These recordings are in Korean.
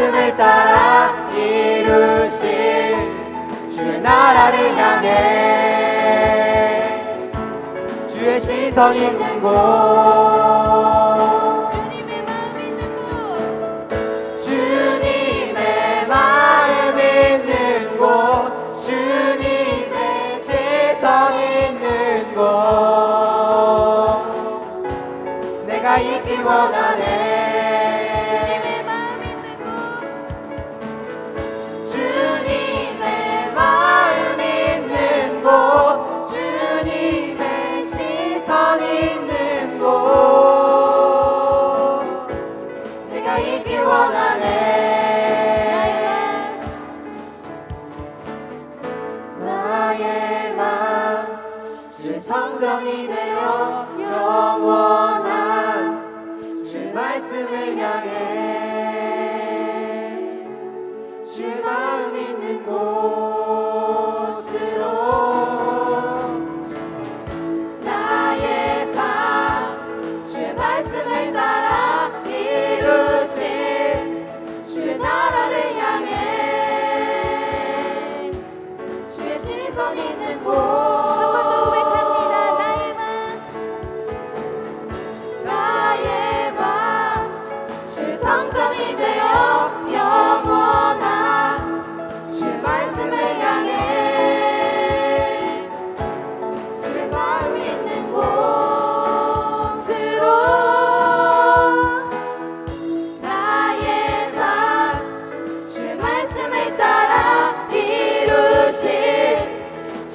말씀을 따라 이루실 주의 나라를 향해 주의 시선 있는 곳 주님의 마음 있는 곳 주님의 마음 있는 곳 주님의 시선 있는 곳 내가 있기 원하네 주님의 마음 있는 곳 주님의 마음 있는 곳 주님의 시선 있는 곳 내가 있기 원하네 나의 마음 주 성전이 되어 영원한 주 말씀을 향해 주 마음 있는 곳으로 나의 삶 주의 말씀을 따라 이루실 주의 나라를 향해 주의 시선 있는 곳 한 번 더 고백합니다. 나의 맘 주 성전이 되어 영원한 주의 말씀을 향해 주의 마음 있는 곳으로 나의 삶 주의 말씀을 따라 이루실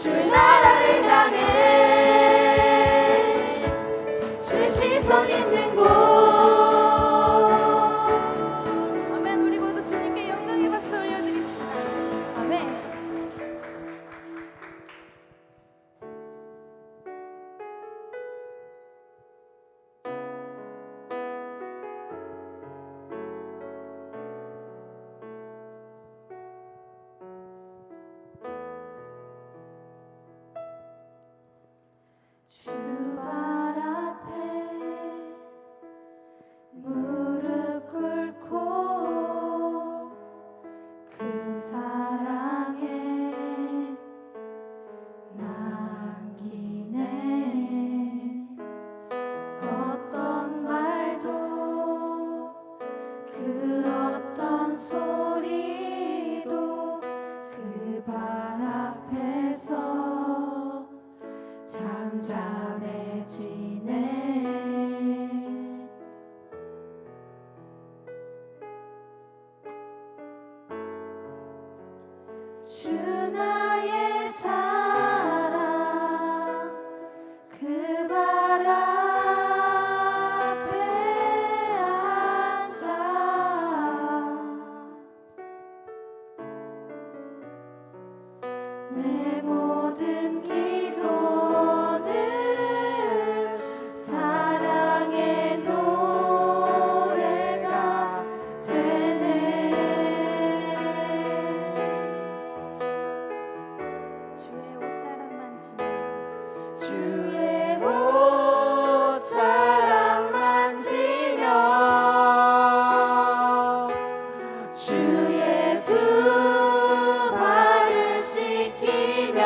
주의 나라를 향해 주의 시선 있는 곳 아멘. 우리 모두 주님께 영광의 박수 올려드립시다. 아멘. 주 발 앞에 무릎 꿇고 그 사랑에 남기네 어떤 말도 그 어떤 소리도 그 발 앞에서 잠잠해지네 주 나의 사랑 그 발 앞에 앉아 내 모든 기도는 사랑의 노래가 되네 주의 옷자락 만지며 주의 옷자락 만지며 주의 두 발을 씻기며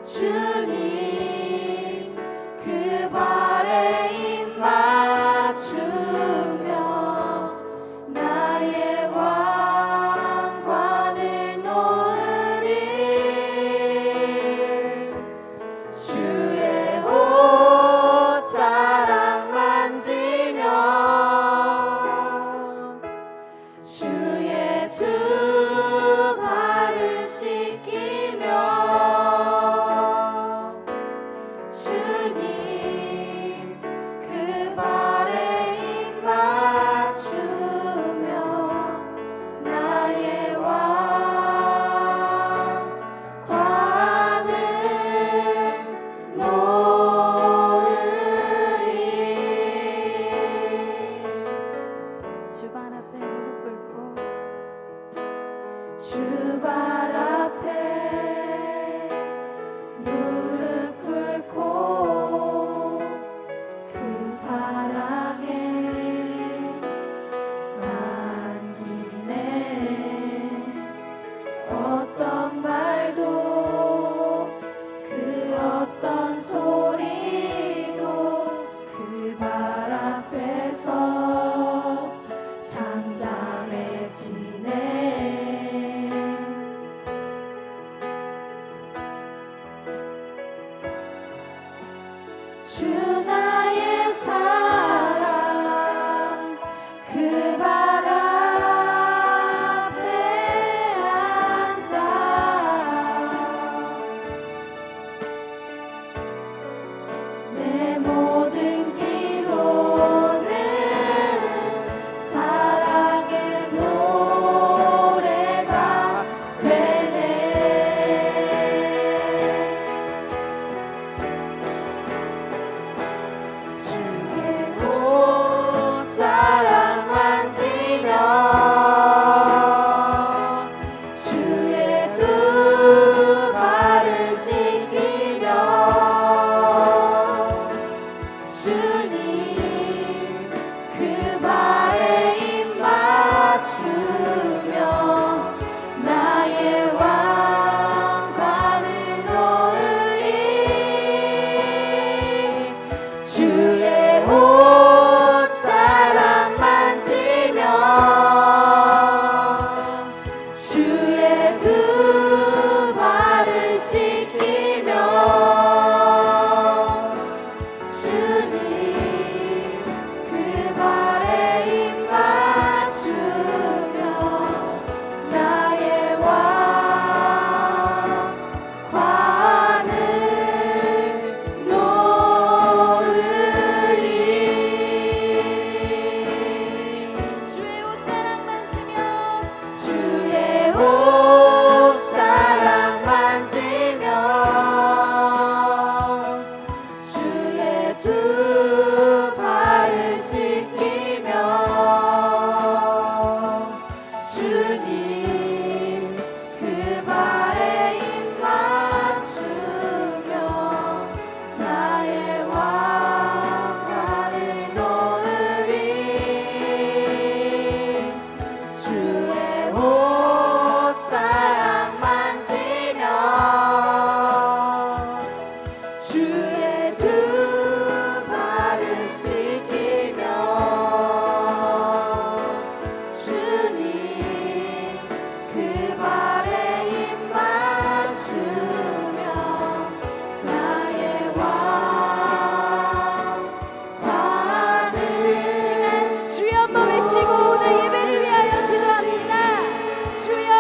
주님 그 발에 입 맞추며 나의 왕관을 놓으리 주의 옷자락 만지며 주의 두 발을 씻기며 주님 그 발에 입 맞추며 나의 왕관을 놓으리 주 발 앞에 무릎 꿇고 주 발 앞에 무릎 꿇고 그 사랑에 주님 그 발에 입 맞추며 나의 왕 하늘 놓으리 주의 옷자락 만지며 주의 두 발을 씻기며 주님 그 발에 입 맞추며 나의 왕 하늘 주여 한번 외치고 오늘 예배를 위하여 기도합니다. 주여.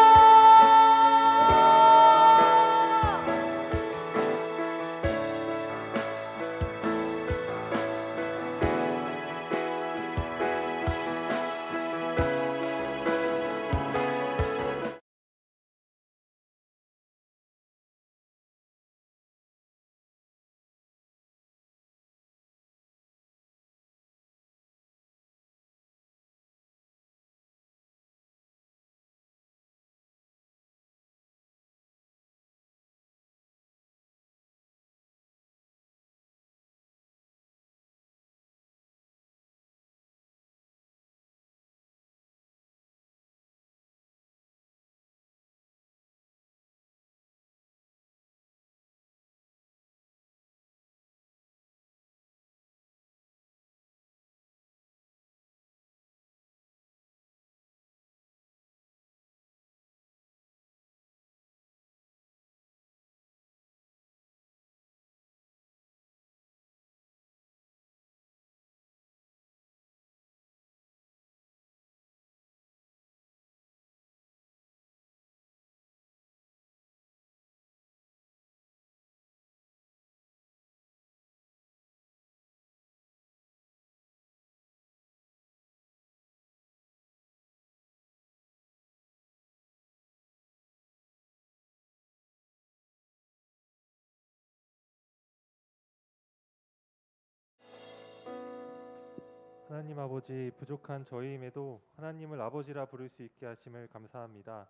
하나님 아버지, 부족한 저희임에도 하나님을 아버지라 부를 수 있게 하심을 감사합니다.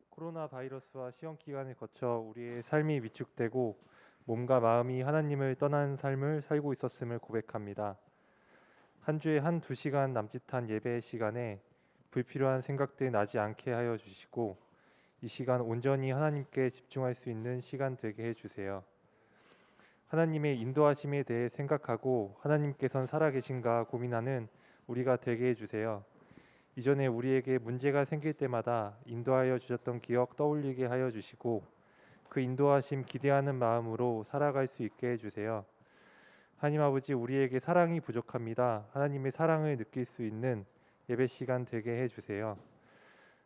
코로나 바이러스와 시험 기간을 거쳐 우리의 삶이 위축되고 몸과 마음이 하나님을 떠난 삶을 살고 있었음을 고백합니다. 한 주에 한두 시간 남짓한 예배 시간에 불필요한 생각들 나지 않게 하여 주시고 이 시간 온전히 하나님께 집중할 수 있는 시간 되게 해주세요. 하나님의 인도하심에 대해 생각하고 하나님께선 살아계신가 고민하는 우리가 되게 해주세요. 이전에 우리에게 문제가 생길 때마다 인도하여 주셨던 기억 떠올리게 하여 주시고 그 인도하심 기대하는 마음으로 살아갈 수 있게 해주세요. 하나님 아버지, 우리에게 사랑이 부족합니다. 하나님의 사랑을 느낄 수 있는 예배 시간 되게 해주세요.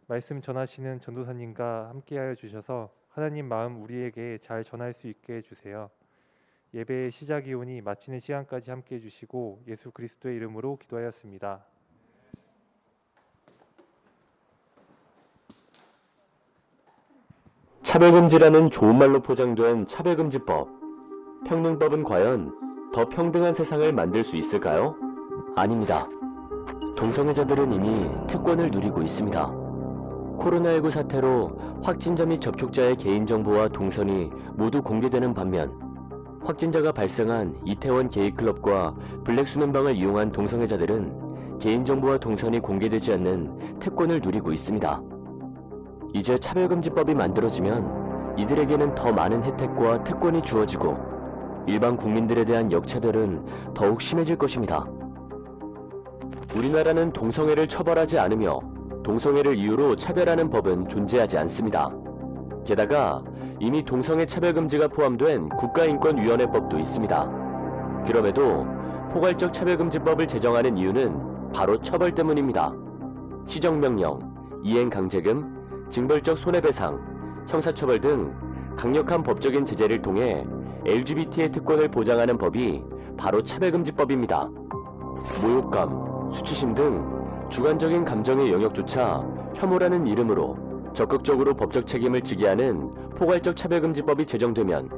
말씀 전하시는 전도사님과 함께하여 주셔서 하나님 마음 우리에게 잘 전할 수 있게 해주세요. 예배의 시작이 오니 마치는 시간까지 함께해 주시고 예수 그리스도의 이름으로 기도하였습니다. 차별금지라는 좋은 말로 포장된 차별금지법. 평등법은 과연 더 평등한 세상을 만들 수 있을까요? 아닙니다. 동성애자들은 이미 특권을 누리고 있습니다. 코로나19 사태로 확진자 및 접촉자의 개인정보와 동선이 모두 공개되는 반면 확진자가 발생한 이태원 게이클럽과 블랙수면방을 이용한 동성애자들은 개인정보와 동선이 공개되지 않는 특권을 누리고 있습니다. 이제 차별금지법이 만들어지면 이들에게는 더 많은 혜택과 특권이 주어지고 일반 국민들에 대한 역차별은 더욱 심해질 것입니다. 우리나라는 동성애를 처벌하지 않으며 동성애를 이유로 차별하는 법은 존재하지 않습니다. 게다가 이미 동성애 차별금지가 포함된 국가인권위원회법도 있습니다. 그럼에도 포괄적 차별금지법을 제정하는 이유는 바로 처벌 때문입니다. 시정명령, 이행강제금, 징벌적 손해배상, 형사처벌 등 강력한 법적인 제재를 통해 LGBT의 특권을 보장하는 법이 바로 차별금지법입니다. 모욕감, 수치심 등 주관적인 감정의 영역조차 혐오라는 이름으로 적극적으로 법적 책임을 지게 하는 포괄적 차별금지법이 제정되면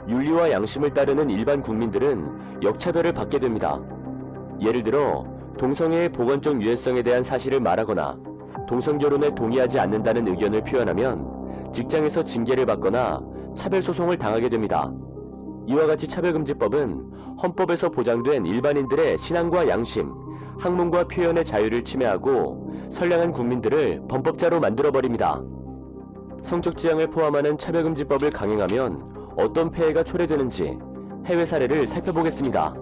윤리와 양심을 따르는 일반 국민들은 역차별을 받게 됩니다. 예를 들어 동성애의 보건적 유해성에 대한 사실을 말하거나 동성결혼에 동의하지 않는다는 의견을 표현하면 직장에서 징계를 받거나 차별소송을 당하게 됩니다. 이와 같이 차별금지법은 헌법에서 보장된 일반인들의 신앙과 양심, 학문과 표현의 자유를 침해하고 선량한 국민들을 범법자로 만들어버립니다. 성적 지향을 포함하는 차별금지법을 강행하면 어떤 폐해가 초래되는지 해외 사례를 살펴보겠습니다.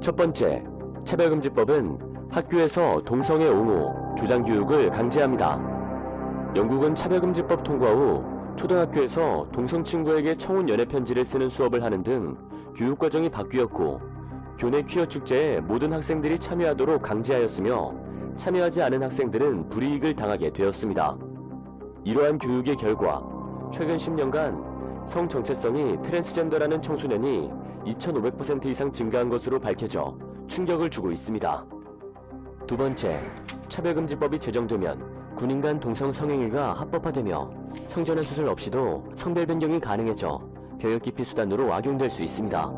첫 번째, 차별금지법은 학교에서 동성애 옹호, 조장 교육을 강제합니다. 영국은 차별금지법 통과 후 초등학교에서 동성 친구에게 청혼 연애 편지를 쓰는 수업을 하는 등 교육 과정이 바뀌었고, 교내 퀴어 축제에 모든 학생들이 참여하도록 강제하였으며 참여하지 않은 학생들은 불이익을 당하게 되었습니다. 이러한 교육의 결과 최근 10년간 성 정체성이 트랜스젠더라는 청소년이 2,500% 이상 증가한 것으로 밝혀져 충격을 주고 있습니다. 두 번째, 차별금지법이 제정되면 군인 간 동성 성행위가 합법화되며 성전환 수술 없이도 성별 변경이 가능해져 병역 기피 수단으로 악용될 수 있습니다.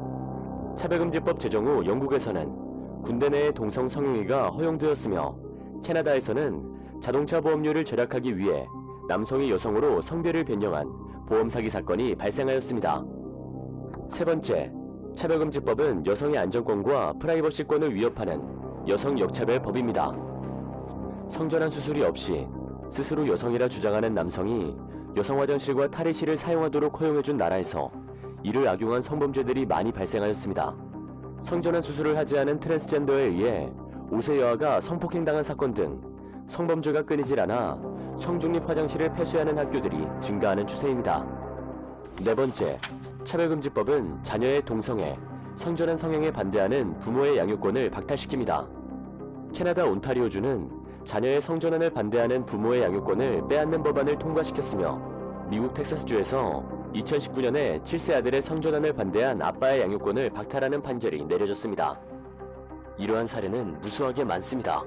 차별금지법 제정 후 영국에서는 군대 내의 동성 성행위가 허용되었으며 캐나다에서는 자동차 보험료를 절약하기 위해 남성이 여성으로 성별을 변경한 보험 사기 사건이 발생하였습니다. 세 번째, 차별금지법은 여성의 안전권과 프라이버시권을 위협하는 여성 역차별법입니다. 성전환 수술이 없이 스스로 여성이라 주장하는 남성이 여성 화장실과 탈의실을 사용하도록 허용해준 나라에서 이를 악용한 성범죄들이 많이 발생하였습니다. 성전환 수술을 하지 않은 트랜스젠더에 의해 5세 여아가 성폭행당한 사건 등 성범죄가 끊이질 않아 성중립 화장실을 폐쇄하는 학교들이 증가하는 추세입니다. 네 번째, 차별금지법은 자녀의 동성애, 성전환 성행에 반대하는 부모의 양육권을 박탈시킵니다. 캐나다 온타리오주는 자녀의 성전환을 반대하는 부모의 양육권을 빼앗는 법안을 통과시켰으며 미국 텍사스주에서 2019년에 7세 아들의 성전환을 반대한 아빠의 양육권을 박탈하는 판결이 내려졌습니다. 이러한 사례는 무수하게 많습니다.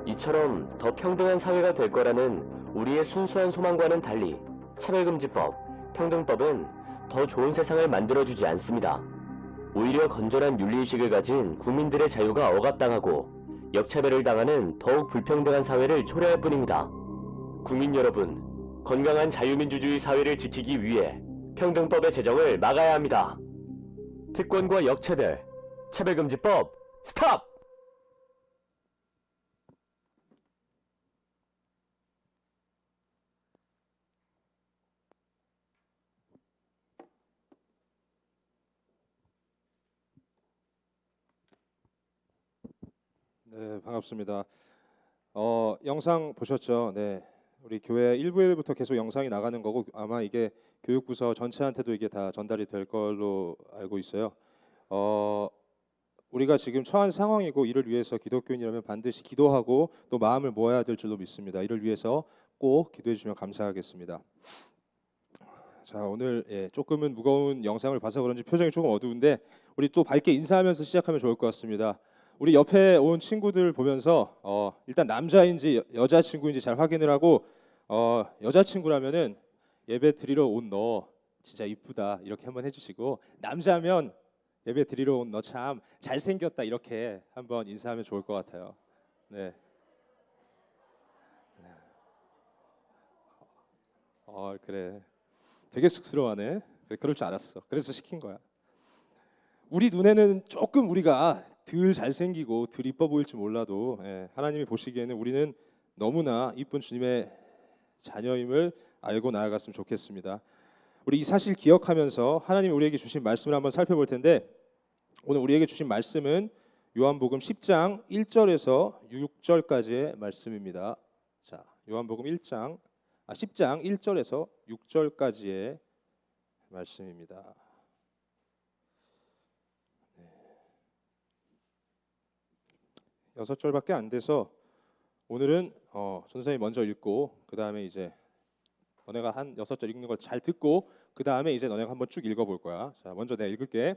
이처럼 더 평등한 사회가 될 거라는 우리의 순수한 소망과는 달리 차별금지법, 평등법은 더 좋은 세상을 만들어주지 않습니다. 오히려 건전한 윤리의식을 가진 국민들의 자유가 억압당하고 역차별을 당하는 더욱 불평등한 사회를 초래할 뿐입니다. 국민 여러분, 건강한 자유민주주의 사회를 지키기 위해 평등법의 제정을 막아야 합니다. 특권과 역차별, 차별금지법 스탑! 네, 반갑습니다. 영상 보셨죠? 네, 우리 교회 1부에부터 계속 영상이 나가는 거고 아마 이게 교육부서 전체한테도 이게 다 전달이 될 걸로 알고 있어요. 우리가 지금 처한 상황이고 이를 위해서 기독교인이라면 반드시 기도하고 또 마음을 모아야 될 줄로 믿습니다. 이를 위해서 꼭 기도해 주시면 감사하겠습니다. 자, 오늘 조금은 무거운 영상을 봐서 그런지 표정이 조금 어두운데 우리 또 밝게 인사하면서 시작하면 좋을 것 같습니다. 우리 옆에 온 친구들 보면서 일단 남자인지 여자친구인지 잘 확인을 하고 여자친구라면은 예배 드리러 온 너 진짜 이쁘다 이렇게 한번 해주시고, 남자면 예배 드리러 온 너 참 잘생겼다 이렇게 한번 인사하면 좋을 것 같아요. 네. 그래. 되게 쑥스러워하네. 그래, 그럴 줄 알았어. 그래서 시킨 거야. 우리 눈에는 조금 우리가 덜 잘생기고 덜 이뻐 보일지 몰라도 하나님이 보시기에는 우리는 너무나 이쁜 주님의 자녀임을 알고 나아갔으면 좋겠습니다. 우리 이 사실 기억하면서 하나님이 우리에게 주신 말씀을 한번 살펴볼 텐데, 오늘 우리에게 주신 말씀은 요한복음 10장 1절에서 6절까지의 말씀입니다. 자, 요한복음 10장 1절에서 6절까지의 말씀입니다. 6절밖에 안 돼서 오늘은 전사님 먼저 읽고 그 다음에 이제 너네가 한 6절 읽는 걸 잘 듣고 그 다음에 이제 너네가 한번 쭉 읽어볼 거야. 자, 먼저 내가 읽을게.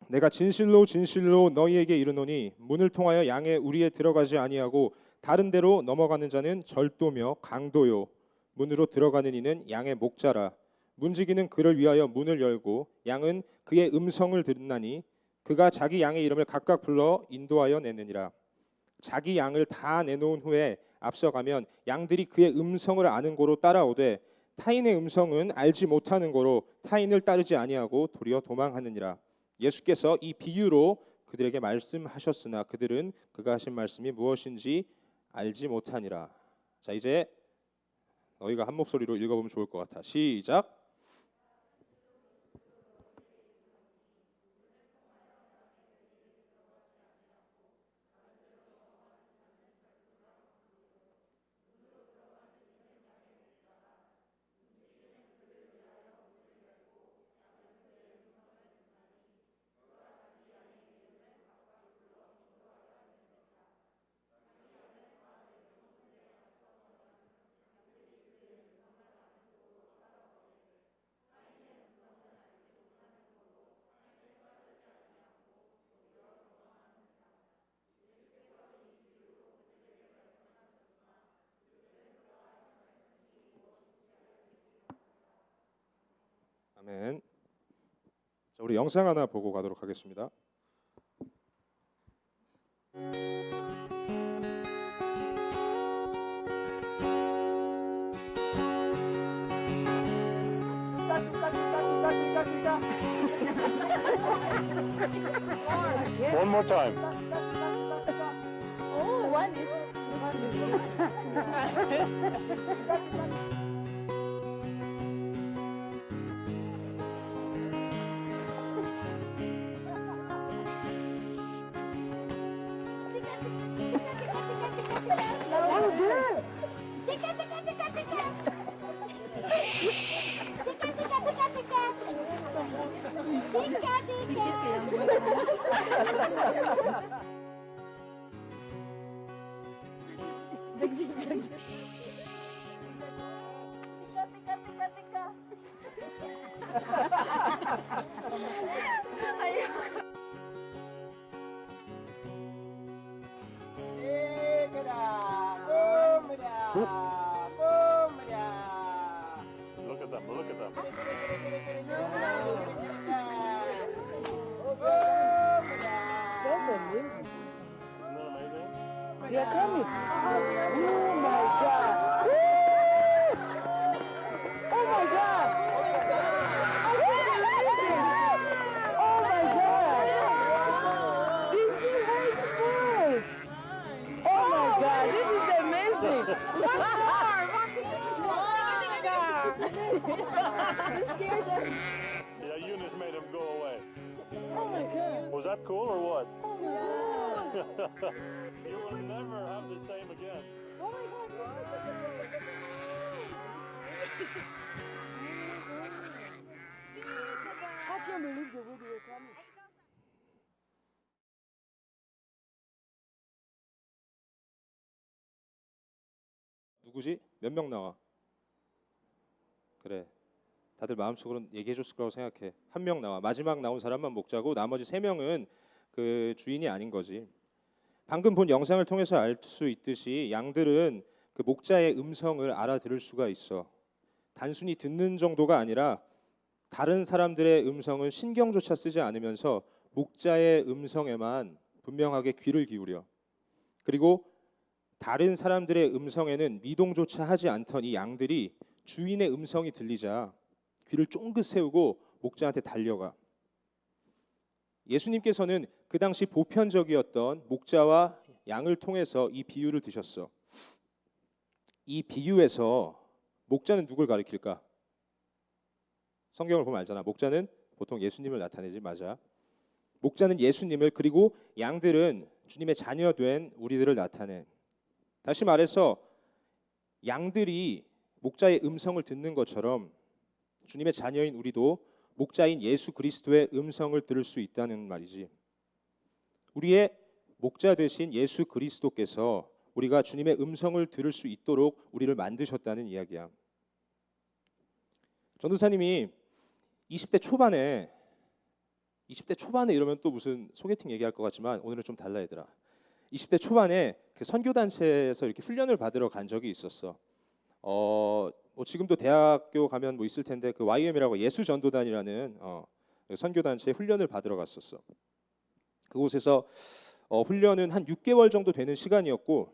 내가 진실로 진실로 너희에게 이르노니 문을 통하여 양의 우리에 들어가지 아니하고 다른 데로 넘어가는 자는 절도며 강도요 문으로 들어가는 이는 양의 목자라. 문지기는 그를 위하여 문을 열고 양은 그의 음성을 듣나니 그가 자기 양의 이름을 각각 불러 인도하여 내느니라. 자기 양을 다 내놓은 후에 앞서가면 양들이 그의 음성을 아는 고로 따라오되 타인의 음성은 알지 못하는 고로 타인을 따르지 아니하고 도리어 도망하느니라. 예수께서 이 비유로 그들에게 말씀하셨으나 그들은 그가 하신 말씀이 무엇인지 알지 못하니라. 자, 이제 너희가 한 목소리로 읽어보면 좋을 것 같아. 시작. 아멘. 자, 우리 영상 하나 보고 가도록 하겠습니다. One more time. Oh, one is Look at them. Look at them. Isn't that amazing? They are coming. Oh my God. Oh my God. I can't believe it. Oh my God. This thing has voice. Oh my God. This is amazing. One more. You scared them. Yeah, Eunice made him go away. Oh my God. Was that cool or what? Oh my God. You will never have the same again. Oh my God. I can't believe the way they were coming. 누구지? 몇 명 나와? 그래. 다들 마음속으로는 얘기해줬을 거라고 생각해. 한 명 나와. 마지막 나온 사람만 먹자고 나머지 3명은 그 주인이 아닌 거지. 방금 본 영상을 통해서 알 수 있듯이 양들은 그 목자의 음성을 알아들을 수가 있어. 단순히 듣는 정도가 아니라 다른 사람들의 음성은 신경조차 쓰지 않으면서 목자의 음성에만 분명하게 귀를 기울여. 그리고 다른 사람들의 음성에는 미동조차 하지 않던 이 양들이 주인의 음성이 들리자 귀를 쫑긋 세우고 목자한테 달려가. 예수님께서는 그 당시 보편적이었던 목자와 양을 통해서 이 비유를 드셨어. 이 비유에서 목자는 누굴 가리킬까? 성경을 보면 알잖아. 목자는 보통 예수님을 나타내지. 맞아. 목자는 예수님을, 그리고 양들은 주님의 자녀된 우리들을 나타내. 다시 말해서 양들이 목자의 음성을 듣는 것처럼 주님의 자녀인 우리도 목자인 예수 그리스도의 음성을 들을 수 있다는 말이지. 우리의 목자 되신 예수 그리스도께서 우리가 주님의 음성을 들을 수 있도록 우리를 만드셨다는 이야기야. 전도사님이 20대 초반에 이러면 또 무슨 소개팅 얘기할 것 같지만 오늘은 좀 달라 얘들아. 20대 초반에 그 선교단체에서 이렇게 훈련을 받으러 간 적이 있었어. 뭐 지금도 대학교 가면 뭐 있을 텐데 그 YM이라고 예수전도단이라는 선교단체 훈련을 받으러 갔었어. 그곳에서 훈련은 한 6개월 정도 되는 시간이었고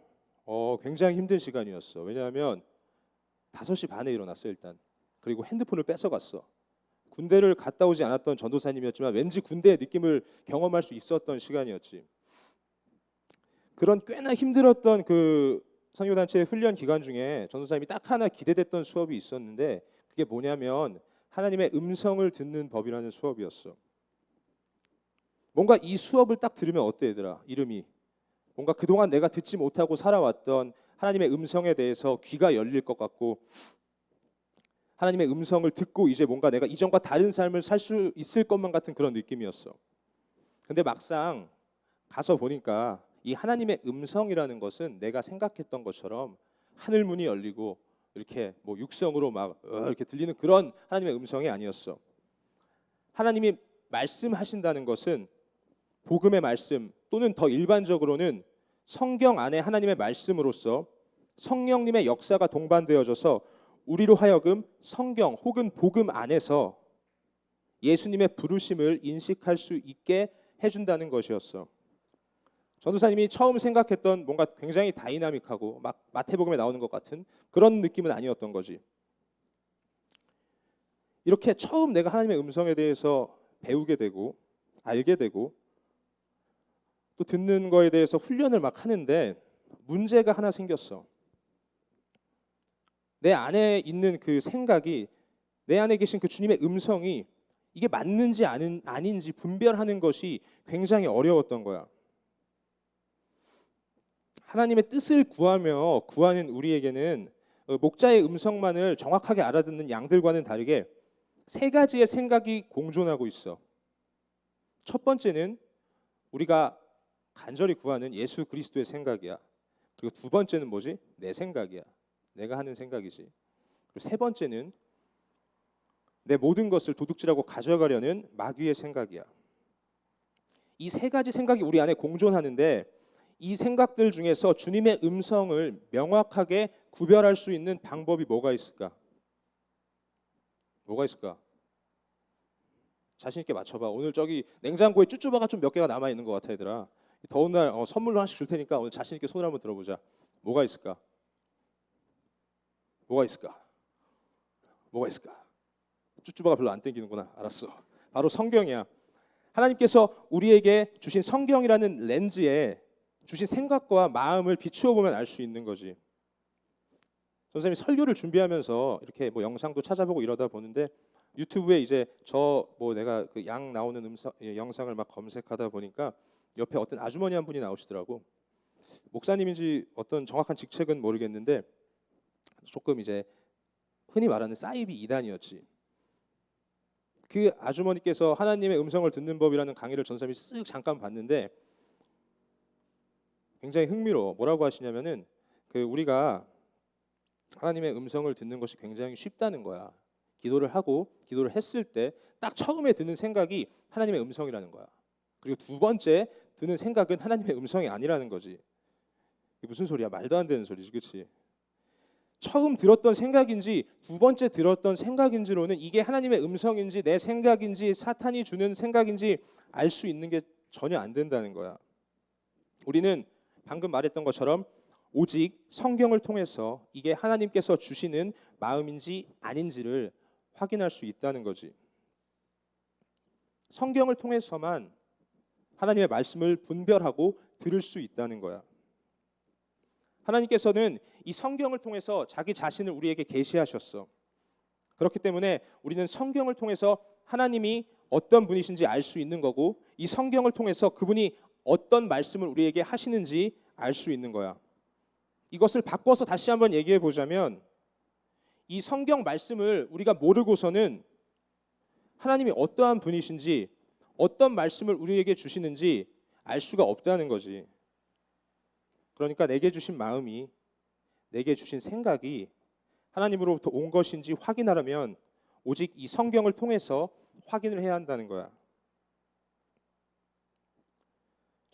굉장히 힘든 시간이었어. 왜냐하면 5시 반에 일어났어요 일단. 그리고 핸드폰을 뺏어갔어. 군대를 갔다 오지 않았던 전도사님이었지만 왠지 군대의 느낌을 경험할 수 있었던 시간이었지. 그런 꽤나 힘들었던 그 선교단체 훈련 기간 중에 전도사님이 딱 하나 기대됐던 수업이 있었는데 그게 뭐냐면 하나님의 음성을 듣는 법이라는 수업이었어. 뭔가 이 수업을 딱 들으면 어때 얘들아? 이름이 뭔가 그동안 내가 듣지 못하고 살아왔던 하나님의 음성에 대해서 귀가 열릴 것 같고 하나님의 음성을 듣고 이제 뭔가 내가 이전과 다른 삶을 살 수 있을 것만 같은 그런 느낌이었어. 근데 막상 가서 보니까 이 하나님의 음성이라는 것은 내가 생각했던 것처럼 하늘 문이 열리고 이렇게 뭐 육성으로 막 이렇게 들리는 그런 하나님의 음성이 아니었어. 하나님이 말씀하신다는 것은 복음의 말씀 또는 더 일반적으로는 성경 안에 하나님의 말씀으로서 성령님의 역사가 동반되어져서 우리로 하여금 성경 혹은 복음 안에서 예수님의 부르심을 인식할 수 있게 해준다는 것이었어. 전도사님이 처음 생각했던 뭔가 굉장히 다이나믹하고 막 마태복음에 나오는 것 같은 그런 느낌은 아니었던 거지. 이렇게 처음 내가 하나님의 음성에 대해서 배우게 되고 알게 되고 또 듣는 거에 대해서 훈련을 막 하는데 문제가 하나 생겼어. 내 안에 있는 그 생각이 내 안에 계신 그 주님의 음성이 이게 맞는지 아닌지 분별하는 것이 굉장히 어려웠던 거야. 하나님의 뜻을 구하며 구하는 우리에게는 목자의 음성만을 정확하게 알아듣는 양들과는 다르게 세 가지의 생각이 공존하고 있어. 첫 번째는 우리가 간절히 구하는 예수 그리스도의 생각이야. 그리고 두 번째는 뭐지? 내 생각이야. 내가 하는 생각이지. 그리고 세 번째는 내 모든 것을 도둑질하고 가져가려는 마귀의 생각이야. 이 세 가지 생각이 우리 안에 공존하는데 이 생각들 중에서 주님의 음성을 명확하게 구별할 수 있는 방법이 뭐가 있을까? 뭐가 있을까? 자신 있게 맞춰봐. 오늘 저기 냉장고에 쭈쭈바가 좀 몇 개가 남아 있는 것 같아 얘들아. 더운 날 선물로 하나씩 줄 테니까 오늘 자신 있게 손을 한번 들어보자. 뭐가 있을까? 뭐가 있을까? 뭐가 있을까? 쭈쭈바가 별로 안 땡기는구나. 알았어. 바로 성경이야. 하나님께서 우리에게 주신 성경이라는 렌즈에 주신 생각과 마음을 비추어 보면 알 수 있는 거지. 선생님이 설교를 준비하면서 이렇게 뭐 영상도 찾아보고 이러다 보는데 유튜브에 이제 저 뭐 내가 그 양 나오는 영상을 막 검색하다 보니까 옆에 어떤 아주머니 한 분이 나오시더라고. 목사님인지 어떤 정확한 직책은 모르겠는데 조금 이제 흔히 말하는 사이비 이단이었지. 그 아주머니께서 하나님의 음성을 듣는 법이라는 강의를 전선생님이 쓱 잠깐 봤는데 굉장히 흥미로워. 뭐라고 하시냐면은 그 우리가 하나님의 음성을 듣는 것이 굉장히 쉽다는 거야. 기도를 하고 기도를 했을 때 딱 처음에 드는 생각이 하나님의 음성이라는 거야. 그리고 두 번째 드는 생각은 하나님의 음성이 아니라는 거지. 이게 무슨 소리야? 말도 안 되는 소리지, 그렇지? 처음 들었던 생각인지 두 번째 들었던 생각인지로는 이게 하나님의 음성인지 내 생각인지 사탄이 주는 생각인지 알 수 있는 게 전혀 안 된다는 거야. 우리는 방금 말했던 것처럼 오직 성경을 통해서 이게 하나님께서 주시는 마음인지 아닌지를 확인할 수 있다는 거지. 성경을 통해서만 하나님의 말씀을 분별하고 들을 수 있다는 거야. 하나님께서는 이 성경을 통해서 자기 자신을 우리에게 계시하셨어. 그렇기 때문에 우리는 성경을 통해서 하나님이 어떤 분이신지 알 수 있는 거고 이 성경을 통해서 그분이 어떤 말씀을 우리에게 하시는지 알 수 있는 거야. 이것을 바꿔서 다시 한번 얘기해 보자면 이 성경 말씀을 우리가 모르고서는 하나님이 어떠한 분이신지 어떤 말씀을 우리에게 주시는지 알 수가 없다는 거지. 그러니까 내게 주신 마음이 내게 주신 생각이 하나님으로부터 온 것인지 확인하려면 오직 이 성경을 통해서 확인을 해야 한다는 거야.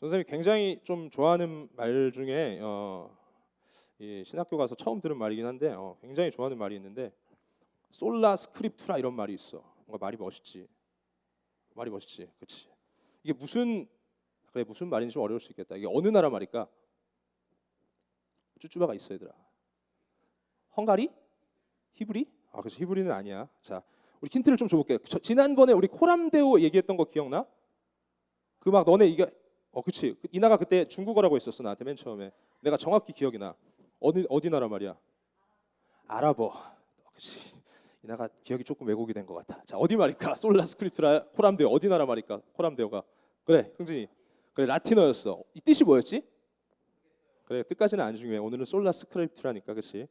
선생님이 굉장히 좀 좋아하는 말 중에 이 신학교 가서 처음 들은 말이긴 한데 굉장히 좋아하는 말이 있는데 솔라 스크립투라 이런 말이 있어. 뭔가 말이 멋있지. 말이 멋있지, 그렇지? 이게 무슨 그래 무슨 말인지 좀 어려울 수 있겠다. 이게 어느 나라 말일까? 쭈쭈바가 있어 얘들아. 헝가리? 히브리? 아 그렇지 히브리는 아니야. 자 우리 힌트를 좀 줘볼게. 지난번에 우리 코람데오 얘기했던 거 기억나? 그 막 너네 이게 그치 이나가 그때 중국어라고 했었어 나한테 맨 처음에. 내가 정확히 기억이 나. 어디 나라 말이야? 아랍어. 그치 이나가 기억이 조금 왜곡이 된 것 같아. 자 어디 말일까? 솔라 스크립트라 코람데오 어디 나라 말일까? 코람데오가 그래 흥진이 그래 라틴어였어. 이 뜻이 뭐였지? 그래 뜻까지는 안 중요해. 오늘은 솔라 스크립트라니까 그치?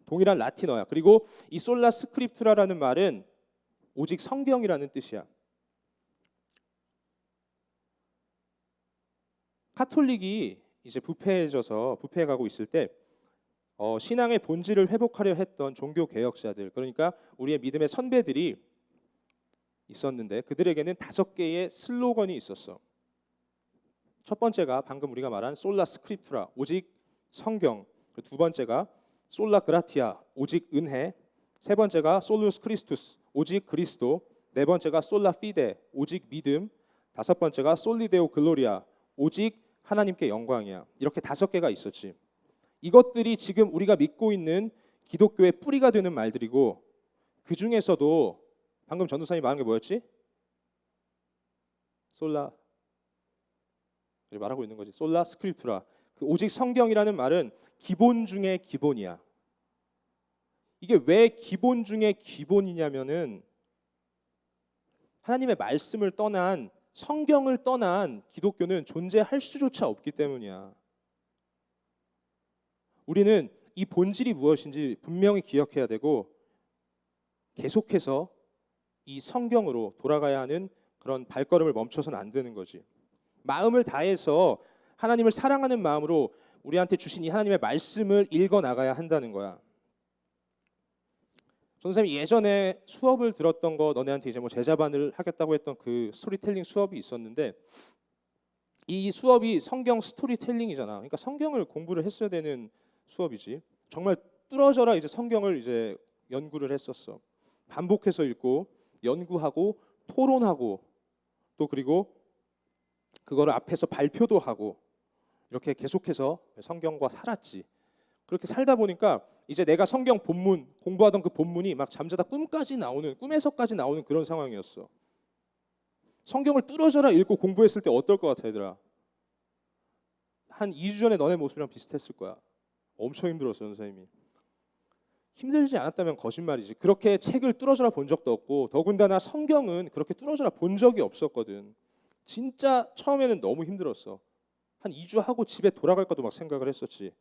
동일한 라틴어야. 그리고 이 솔라 스크립트라라는 말은 오직 성경이라는 뜻이야. 카톨릭이 이제 부패해가고 있을 때 신앙의 본질을 회복하려 했던 종교 개혁자들, 그러니까 우리의 믿음의 선배들이 있었는데 그들에게는 5개의 슬로건이 있었어. 첫 번째가 방금 우리가 말한 솔라 스크립투라, 오직 성경. 두 번째가 솔라 그라티아, 오직 은혜. 세 번째가 솔루스 크리스투스, 오직 그리스도. 네 번째가 솔라 피데, 오직 믿음. 다섯 번째가 솔리데오 글로리아, 오직 하나님께 영광이야. 이렇게 5개가 있었지. 이것들이 지금 우리가 믿고 있는 기독교의 뿌리가 되는 말들이고, 그 중에서도 방금 전도사님이 말한 게 뭐였지? 솔라 말하고 있는 거지. 솔라 스크립투라. 그 오직 성경이라는 말은 기본 중에 기본이야. 이게 왜 기본 중에 기본이냐면은 하나님의 말씀을 떠난, 성경을 떠난 기독교는 존재할 수조차 없기 때문이야. 우리는 이 본질이 무엇인지 분명히 기억해야 되고 계속해서 이 성경으로 돌아가야 하는 그런 발걸음을 멈춰서는 안 되는 거지. 마음을 다해서 하나님을 사랑하는 마음으로 우리한테 주신 이 하나님의 말씀을 읽어 나가야 한다는 거야. 전도사님이 예전에 수업을 들었던 거, 너네한테 이제 뭐 제자반을 하겠다고 했던 그 스토리텔링 수업이 있었는데, 이 수업이 성경 스토리텔링이잖아. 그러니까 성경을 공부를 했어야 되는 수업이지. 정말 뚫어져라 이제 성경을 이제 연구를 했었어. 반복해서 읽고 연구하고 토론하고 또 그리고 그거를 앞에서 발표도 하고 이렇게 계속해서 성경과 살았지. 그렇게 살다 보니까 이제 내가 성경 본문 공부하던 그 본문이 막 잠자다 꿈에서까지 나오는 그런 상황이었어. 성경을 뚫어져라 읽고 공부했을 때 어떨 것 같아 얘들아? 한 2주 전에 너네 모습이랑 비슷했을 거야. 엄청 힘들었어 선생님이. 힘들지 않았다면 거짓말이지. 그렇게 책을 뚫어져라 본 적도 없고, 더군다나 성경은 그렇게 뚫어져라 본 적이 없었거든. 진짜 처음에는 너무 힘들었어. 한 2주 하고 집에 돌아갈까도 막 생각을 했었지.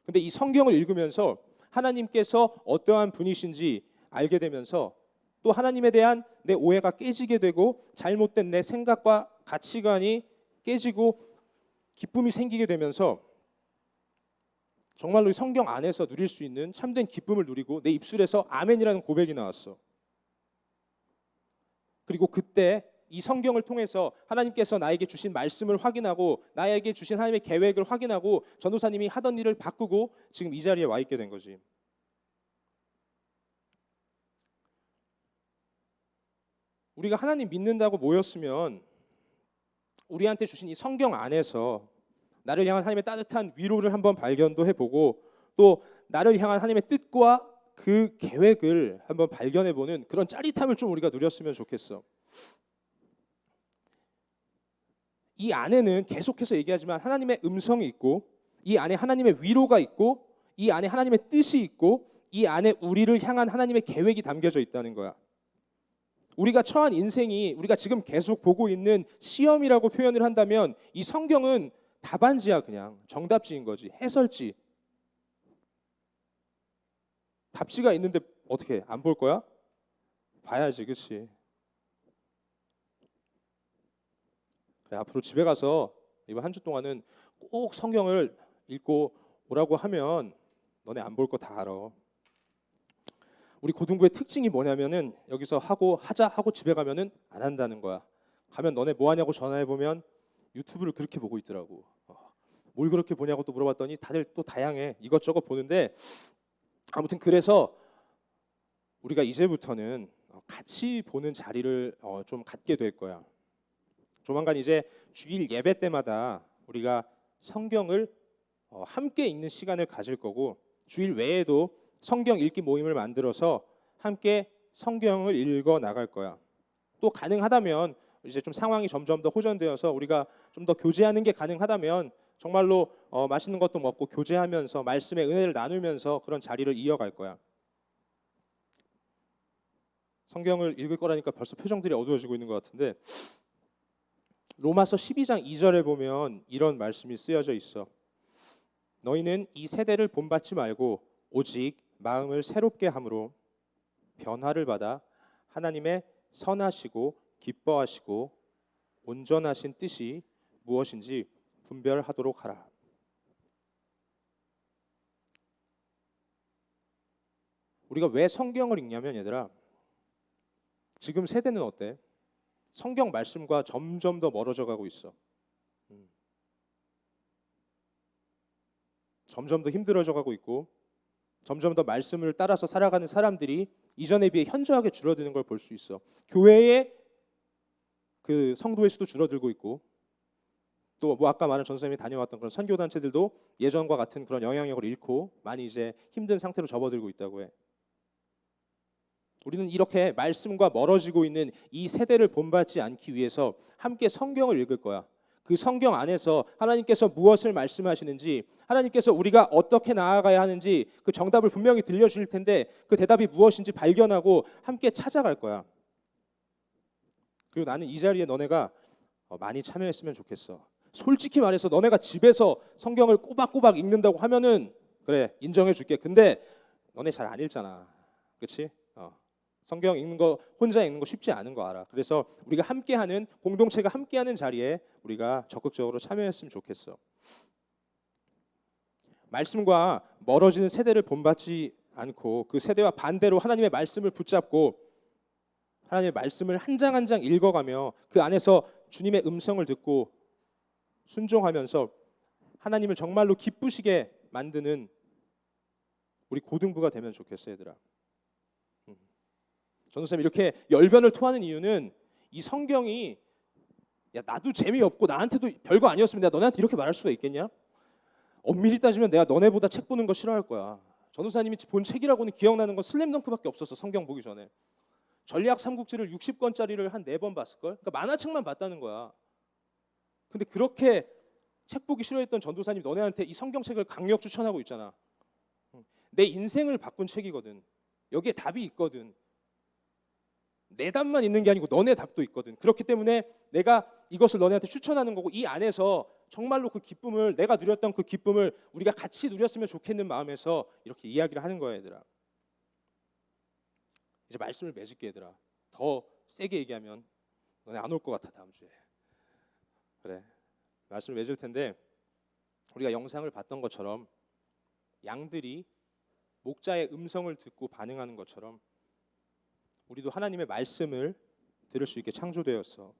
근데 이 성경을 읽으면서 하나님께서 어떠한 분이신지 알게 되면서 또 하나님에 대한 내 오해가 깨지게 되고 잘못된 내 생각과 가치관이 깨지고 기쁨이 생기게 되면서 정말로 이 성경 안에서 누릴 수 있는 참된 기쁨을 누리고 내 입술에서 아멘이라는 고백이 나왔어. 그리고 그때 이 성경을 통해서 하나님께서 나에게 주신 말씀을 확인하고 나에게 주신 하나님의 계획을 확인하고 전도사님이 하던 일을 바꾸고 지금 이 자리에 와 있게 된 거지. 우리가 하나님 믿는다고 모였으면 우리한테 주신 이 성경 안에서 나를 향한 하나님의 따뜻한 위로를 한번 발견도 해보고 또 나를 향한 하나님의 뜻과 그 계획을 한번 발견해보는 그런 짜릿함을 좀 우리가 누렸으면 좋겠어. 이 안에는 계속해서 얘기하지만 하나님의 음성이 있고, 이 안에 하나님의 위로가 있고, 이 안에 하나님의 뜻이 있고, 이 안에 우리를 향한 하나님의 계획이 담겨져 있다는 거야. 우리가 처한 인생이 우리가 지금 계속 보고 있는 시험이라고 표현을 한다면 이 성경은 답안지야. 그냥 정답지인 거지. 해설지. 답지가 있는데 어떻게 안 볼 거야? 봐야지. 그렇지? 그래, 앞으로 집에 가서 이번 한 주 동안은 꼭 성경을 읽고 오라고 하면 너네 안 볼 거 다 알아. 우리 고등부의 특징이 뭐냐면은 여기서 하자 하고 집에 가면은 안 한다는 거야. 가면 너네 뭐 하냐고 전화해 보면 유튜브를 그렇게 보고 있더라고. 뭘 그렇게 보냐고 또 물어봤더니 다들 또 다양해. 이것저것 보는데 아무튼 그래서 우리가 이제부터는 같이 보는 자리를 좀 갖게 될 거야. 조만간 이제 주일 예배 때마다 우리가 성경을 함께 읽는 시간을 가질 거고, 주일 외에도 성경 읽기 모임을 만들어서 함께 성경을 읽어 나갈 거야. 또 가능하다면 이제 좀 상황이 점점 더 호전되어서 우리가 좀 더 교제하는 게 가능하다면 정말로 맛있는 것도 먹고 교제하면서 말씀의 은혜를 나누면서 그런 자리를 이어갈 거야. 성경을 읽을 거라니까 벌써 표정들이 어두워지고 있는 것 같은데, 로마서 12장 2절에 보면 이런 말씀이 쓰여져 있어. 너희는 이 세대를 본받지 말고 오직 마음을 새롭게 함으로 변화를 받아 하나님의 선하시고 기뻐하시고 온전하신 뜻이 무엇인지 분별하도록 하라. 우리가 왜 성경을 읽냐면, 얘들아, 지금 세대는 어때? 성경 말씀과 점점 더 멀어져 가고 있어. 점점 더 힘들어져 가고 있고, 점점 더 말씀을 따라서 살아가는 사람들이 이전에 비해 현저하게 줄어드는 걸 볼 수 있어. 교회의 그 성도의 수도 줄어들고 있고, 또 뭐 아까 말한 전선생님이 다녀왔던 그런 선교 단체들도 예전과 같은 그런 영향력을 잃고 많이 이제 힘든 상태로 접어들고 있다고 해. 우리는 이렇게 말씀과 멀어지고 있는 이 세대를 본받지 않기 위해서 함께 성경을 읽을 거야. 그 성경 안에서 하나님께서 무엇을 말씀하시는지, 하나님께서 우리가 어떻게 나아가야 하는지 그 정답을 분명히 들려주실 텐데 그 대답이 무엇인지 발견하고 함께 찾아갈 거야. 그리고 나는 이 자리에 너네가 많이 참여했으면 좋겠어. 솔직히 말해서 너네가 집에서 성경을 꼬박꼬박 읽는다고 하면은 그래, 인정해 줄게. 근데 너네 잘 안 읽잖아. 그렇지? 성경 읽는 거 혼자 읽는 거 쉽지 않은 거 알아. 그래서 우리가 함께하는, 공동체가 함께하는 자리에 우리가 적극적으로 참여했으면 좋겠어. 말씀과 멀어지는 세대를 본받지 않고 그 세대와 반대로 하나님의 말씀을 붙잡고 하나님의 말씀을 한 장 한 장 읽어가며 그 안에서 주님의 음성을 듣고 순종하면서 하나님을 정말로 기쁘시게 만드는 우리 고등부가 되면 좋겠어, 얘들아. 전도사님 이렇게 열변을 토하는 이유는 이 성경이, 야 나도 재미없고 나한테도 별거 아니었으면 내가 너네한테 이렇게 말할 수가 있겠냐? 엄밀히 따지면 내가 너네보다 책 보는 거 싫어할 거야. 전도사님이 본 책이라고는 기억나는 건 슬램덩크밖에 없었어. 성경 보기 전에 전략 삼국지를 60권짜리를 한 4번 봤을걸? 그러니까 만화책만 봤다는 거야. 근데 그렇게 책 보기 싫어했던 전도사님 너네한테 이 성경책을 강력 추천하고 있잖아. 내 인생을 바꾼 책이거든. 여기에 답이 있거든. 내 답만 있는 게 아니고 너네 답도 있거든. 그렇기 때문에 내가 이것을 너네한테 추천하는 거고, 이 안에서 정말로 그 기쁨을, 내가 누렸던 그 기쁨을 우리가 같이 누렸으면 좋겠는 마음에서 이렇게 이야기를 하는 거야, 얘들아. 이제 말씀을 맺을게, 얘들아. 더 세게 얘기하면 너네 안 올 것 같아, 다음 주에. 그래, 말씀을 맺을 텐데, 우리가 영상을 봤던 것처럼 양들이 목자의 음성을 듣고 반응하는 것처럼 우리도 하나님의 말씀을 들을 수 있게 창조되었어.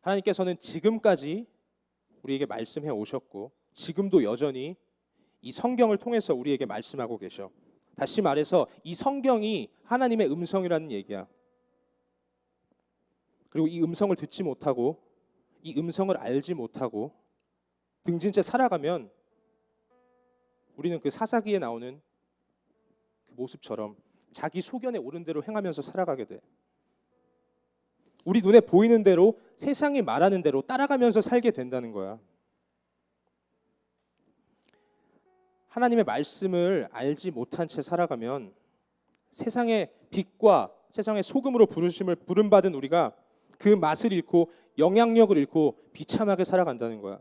하나님께서는 지금까지 우리에게 말씀해 오셨고 지금도 여전히 이 성경을 통해서 우리에게 말씀하고 계셔. 다시 말해서 이 성경이 하나님의 음성이라는 얘기야. 그리고 이 음성을 듣지 못하고 이 음성을 알지 못하고 등진 채 살아가면 우리는 그 사사기에 나오는 그 모습처럼 자기 소견에 오른 대로 행하면서 살아가게 돼. 우리 눈에 보이는 대로, 세상이 말하는 대로 따라가면서 살게 된다는 거야. 하나님의 말씀을 알지 못한 채 살아가면 세상의 빛과 세상의 소금으로 부름받은 우리가 그 맛을 잃고 영향력을 잃고 비참하게 살아간다는 거야.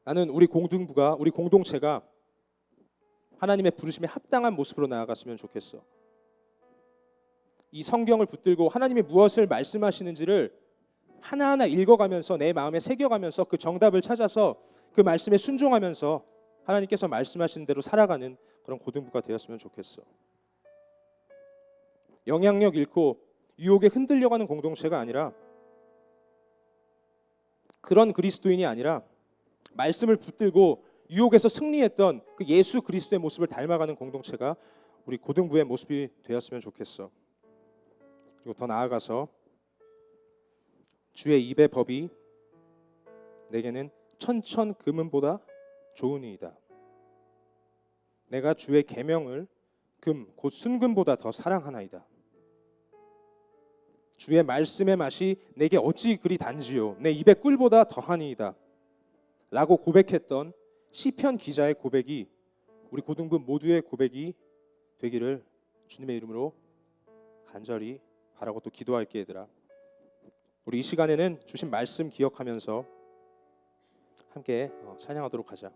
나는 우리 공동부가, 우리 공동체가 하나님의 부르심에 합당한 모습으로 나아갔으면 좋겠어. 이 성경을 붙들고 하나님이 무엇을 말씀하시는지를 하나하나 읽어가면서 내 마음에 새겨가면서 그 정답을 찾아서 그 말씀에 순종하면서 하나님께서 말씀하신 대로 살아가는 그런 고등부가 되었으면 좋겠어. 영향력 잃고 유혹에 흔들려가는 공동체가 아니라, 그런 그리스도인이 아니라 말씀을 붙들고 유혹에서 승리했던 그 예수 그리스도의 모습을 닮아가는 공동체가 우리 고등부의 모습이 되었으면 좋겠어. 그리고 더 나아가서 주의 입의 법이 내게는 천천 금은보다 좋으니이다. 내가 주의 계명을 금 곧 순금보다 더 사랑하나이다. 주의 말씀의 맛이 내게 어찌 그리 단지요 내 입의 꿀보다 더하니이다 라고 고백했던 시편 기자의 고백이 우리 고등부 모두의 고백이 되기를 주님의 이름으로 간절히 바라고 또 기도할게 얘들아. 우리 이 시간에는 주신 말씀 기억하면서 함께 찬양하도록 하자.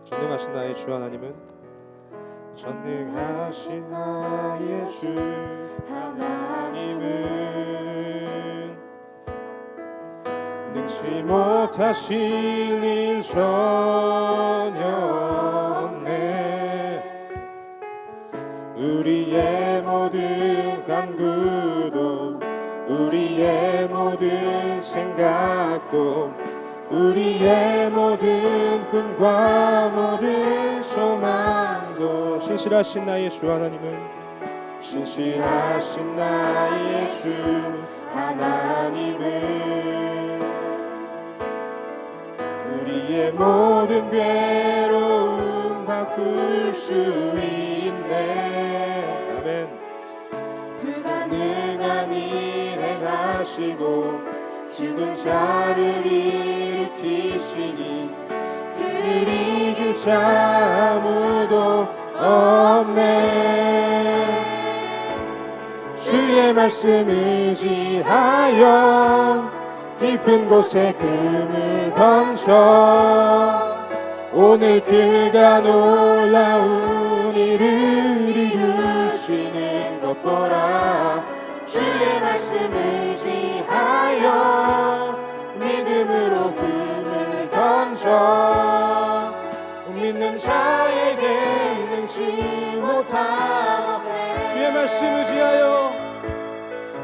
전능하신 나의 주 하나님은 전능하신 나의 주 하나님은 능치 못하실 일 전혀 없네. 우리의 모든 간구도 우리의 모든 생각도 우리의 모든 꿈과 모든 소망도 신실하신 나의 주 하나님은 신실하신 나의 주 하나님은 우리의 모든 괴로움 바꿀 수 있네. 아멘. 불가능한 일 행하시고 죽은 자를 일으키시니 그를 이길 자 아무도 없네. 주의 말씀 의지하여 깊은 곳에 금을 던져 오늘 그가 놀라운 일을 이루시는 것 보라. 주의 말씀 의지하여 믿음으로 금을 던져 믿는 자에게 능치 못함 없네. 주의 말씀 의지하여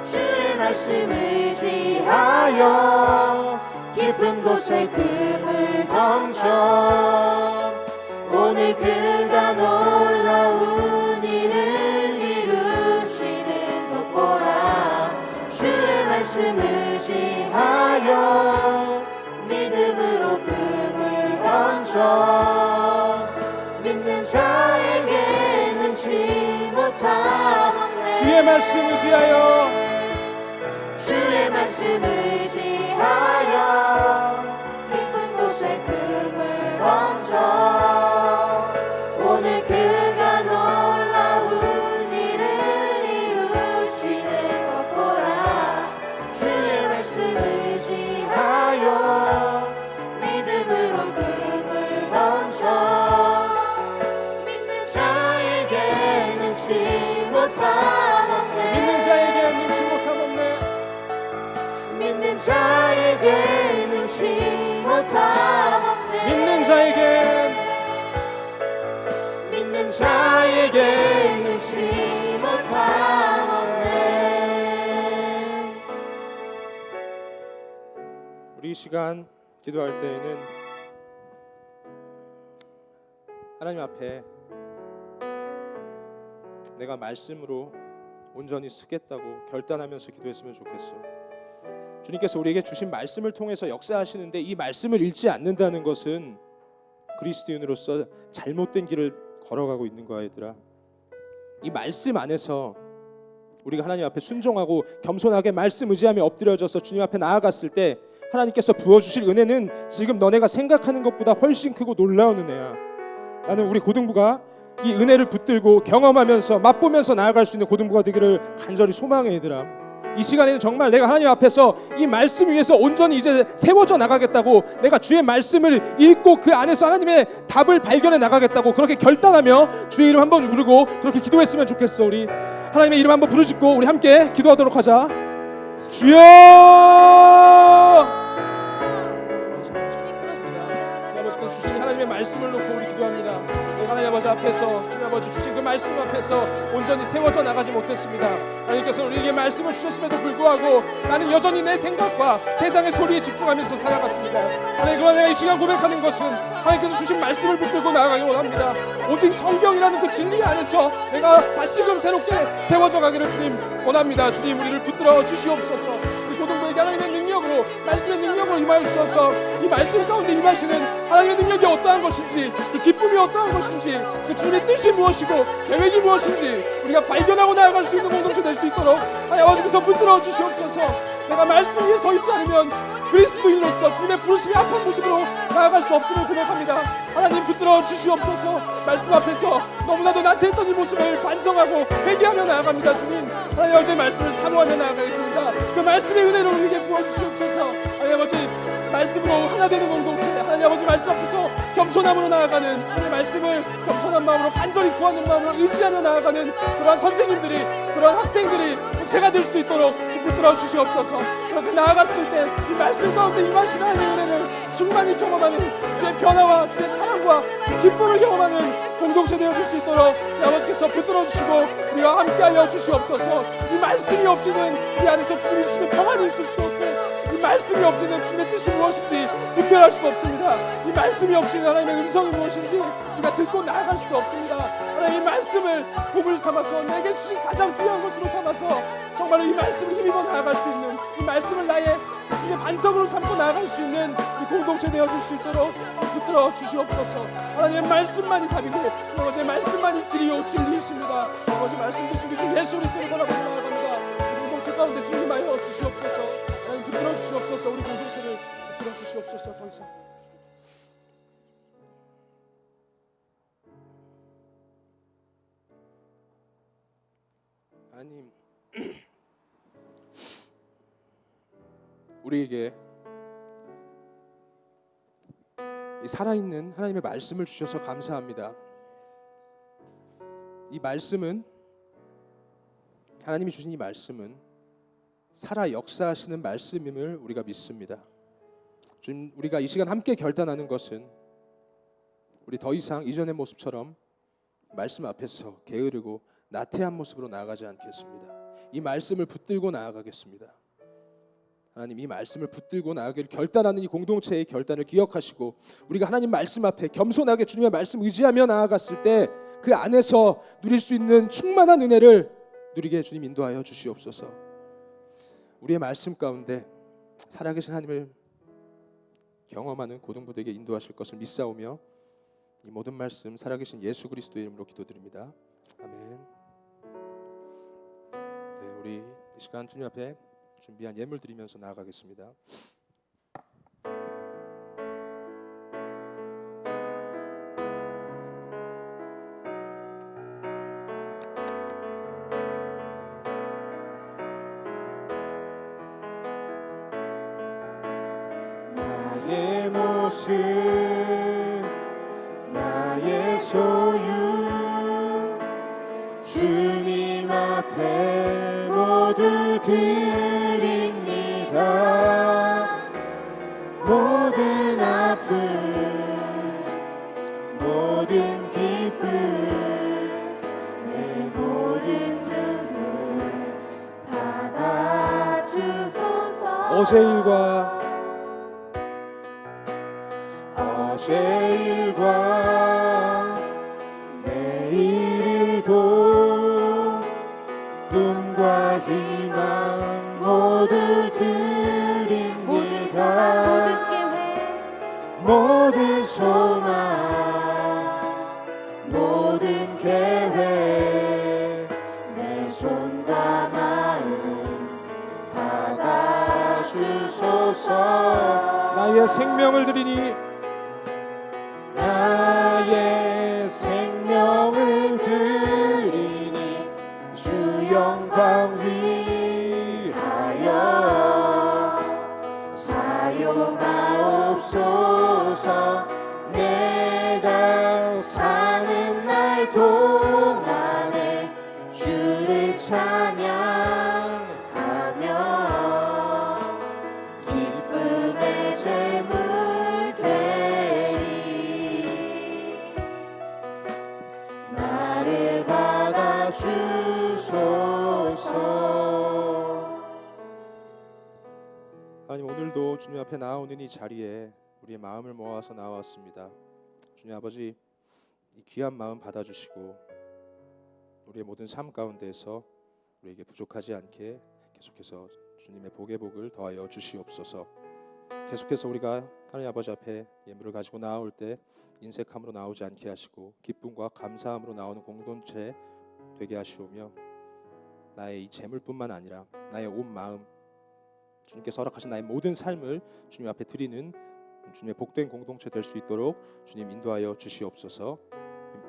주의 말씀 의지하여 깊은 곳에 금을 던져 오늘 그가 놀라운 일을 이루시는 것 보라. 주의 말씀 의지하여 믿음으로 금을 던져 믿는 자에게 능치 못함 없네. 주의 말씀 의지하여 주의 말씀 의지하여 깊은 곳에 금을 던져 오늘 그가 놀라운 일을 이루시는 것 보라. 주의 말씀 의지하여 믿음으로 금을 던져 믿는 자에게 능치 못함 없네. 믿는 자에게 능치 못함 없네. 믿는 자에게 능치 못함 없네. 믿는 자에게 능치 못함 없네. 우리 이 시간 기도할 때에는 하나님 앞에 내가 말씀으로 온전히 쓰겠다고 결단하면서 기도했으면 좋겠어. 주님께서 우리에게 주신 말씀을 통해서 역사하시는데 이 말씀을 읽지 않는다는 것은 그리스도인으로서 잘못된 길을 걸어가고 있는 거야 얘들아. 이 말씀 안에서 우리가 하나님 앞에 순종하고 겸손하게 말씀 의지하며 엎드려져서 주님 앞에 나아갔을 때 하나님께서 부어주실 은혜는 지금 너네가 생각하는 것보다 훨씬 크고 놀라운 은혜야. 나는 우리 고등부가 이 은혜를 붙들고 경험하면서 맛보면서 나아갈 수 있는 고등부가 되기를 간절히 소망해 얘들아. 이 시간에는 정말 내가 하나님 앞에서 이 말씀 위에서 온전히 이제 세워져 나가겠다고, 내가 주의 말씀을 읽고 그 안에서 하나님의 답을 발견해 나가겠다고 그렇게 결단하며 주의 이름 한번 부르고 그렇게 기도했으면 좋겠어. 우리 하나님의 이름 한번 부르짖고 우리 함께 기도하도록 하자. 주여! 그래서 주신 하나님의 말씀을 놓고 우리 기도합니다. 우리 하나님 아버지 앞에서 주님 아버지 주신 그 말씀 앞에서 온전히 세워져 나가지 못했습니다. 하나님께서 우리에게 말씀을 주셨음에도 불구하고 나는 여전히 내 생각과 세상의 소리에 집중하면서 살아갔습니다. 하나님, 그러나 내가 이 시간 고백하는 것은 하나님께서 주신 말씀을 붙들고 나아가기 원합니다. 오직 성경이라는 그 진리 안에서 내가 다시금 새롭게 세워져 가기를 주님 원합니다. 주님, 우리를 붙들어 주시옵소서. 우리 고등부에게 하나님의 능력으로, 말씀의 능력으로 임하여 주셔서 이 말씀 가운데 임하시는 하나님의 능력이 어떠한 것인지, 그 기쁨이 어떠한 것인지, 그 주님의 뜻이 무엇이고 계획이 무엇인지 우리가 발견하고 나아갈 수 있는 공동체 될 수 있도록 하나님 아버지께서 붙들어 주시옵소서. 내가 말씀 위에 서 있지 않으면 그리스도인으로서 주님의 부르심이 악한 모습으로 나아갈 수 없음을 고백합니다. 하나님, 붙들어 주시옵소서. 말씀 앞에서 너무나도 나태했던 이 모습을 반성하고 회개하며 나아갑니다. 주님, 하나님 아버지의 말씀을 사모하며 나아가겠습니다. 그 말씀의 은혜를 우리에게 부어주시옵소서. 하나님 아버지, 말씀으로 하나 되는 공동체, 하나님 아버지 말씀 앞에서 겸손함으로 나아가는, 주님의 말씀을 겸손한 마음으로 간절히 구하는 마음으로 의지하며 나아가는 그러한 선생님들이, 그러한 학생들이 제가 될 수 있도록 붙들어 주시옵소서. 그렇게 나아갔을 때 이 말씀 가운데 임하시는 하나님의 은혜를 충만히 경험하는, 주의 변화와 주의 사랑과 기쁨을 경험하는 공동체 되어줄 수 있도록 주 아버지께서 붙들어 주시고 우리와 함께하여 주시옵소서. 이 말씀이 없이는 이 안에서 주님이 주시는 평안이 있을 수도 없어요. 이 말씀이 없이는 주님의 뜻이 무엇인지 분별할 수가 없습니다. 이 말씀이 없이는 하나님의 음성이 무엇인지 우리가 듣고 나아갈 수도 없습니다. 하나님, 이 말씀을 복을 삼아서 내게 주신 가장 귀한 것으로 삼아서 정말로 이 말씀을 힘입어 나아갈 수 있는, 이 말씀을 나의 주님의 반석으로 삼고 나아갈 수 있는 이 공동체 되어줄 수 있도록 붙들어 주시옵소서. 하나님의 말씀만이 답이고 아버지의 말씀만이 길이요 진리이십니다. 아버지 말씀 되신 주 예수 그리스도를 바라보고 나아갑니다. 이 공동체 가운데 주님하여 주시옵소서. 하나님, 붙들어 주시옵소서. 우리 공동체를 붙들어 주시옵소서. 더 이상 하나님, 우리에게 이 살아있는 하나님의 말씀을 주셔서 감사합니다. 이 말씀은, 하나님이 주신 이 말씀은 살아 역사하시는 말씀임을 우리가 믿습니다. 주님, 우리가 이 시간 함께 결단하는 것은 우리 더 이상 이전의 모습처럼 말씀 앞에서 게으르고 나태한 모습으로 나아가지 않겠습니다. 이 말씀을 붙들고 나아가겠습니다. 하나님, 이 말씀을 붙들고 나아가기를 결단하는 이 공동체의 결단을 기억하시고 우리가 하나님 말씀 앞에 겸손하게 주님의 말씀 의지하며 나아갔을 때 그 안에서 누릴 수 있는 충만한 은혜를 누리게 주님 인도하여 주시옵소서. 우리의 말씀 가운데 살아계신 하나님을 경험하는 고등부들에게 인도하실 것을 믿사오며 이 모든 말씀 살아계신 예수 그리스도의 이름으로 기도드립니다. 아멘. 네, 우리 이 시간 주님 앞에 준비한 예물 드리면서 나아가겠습니다. 나의 모습, 나의 소유, 주님 앞에 모두 드립니다. 모든 아픔, 모든 기쁨, 내 모든 눈물 받아주소서. 어제 일과 내일 일도 꿈과 희망 모두 드립니다. 모든 소망, 모든 계획, 모든 소망, 모든 계획, 내 손과 마음 받아주소서. 나의 생명을 드리니, 나의 생명을 드리니 주 영광 위하여 사용하옵소서. 내가 사는 날 동안에 주를 찬양하며 기쁨의 제물 되리. 주소서. 하나님, 오늘도 주님 앞에 나오는 이 자리에 우리의 마음을 모아서 나왔습니다. 주님 아버지, 이 귀한 마음 받아주시고 우리의 모든 삶 가운데에서 우리에게 부족하지 않게 계속해서 주님의 복의 복을 더하여 주시옵소서. 계속해서 우리가 하나님 아버지 앞에 예물을 가지고 나올 때 인색함으로 나오지 않게 하시고 기쁨과 감사함으로 나오는 공동체 되게 하시오며, 나의 이 재물뿐만 아니라 나의 온 마음, 주님께서 허락하신 나의 모든 삶을 주님 앞에 드리는 주님의 복된 공동체 될 수 있도록 주님 인도하여 주시옵소서.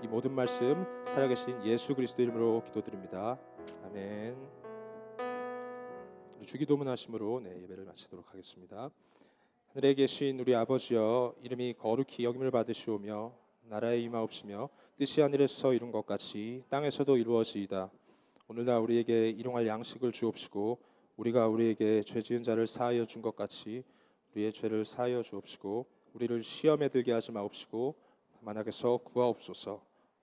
이 모든 말씀 살아계신 예수 그리스도 이름으로 기도드립니다. 아멘. 주기도문 하심으로 예배를 마치도록 하겠습니다. 하늘에 계신 우리 아버지여, 이름이 거룩히 여김을 받으시오며 나라에 임하옵시며 뜻이 하늘에서 이룬 것 같이 땅에서도 이루어지이다. 오늘날 우리에게 일용할 양식을 주옵시고 우리가 우리에게 죄 지은 자를 사하여 준 것 같이 우리의 죄를 사하여 주옵시고 우리를 시험에 들게 하지 마옵시고 다만 악에서 구하옵소서.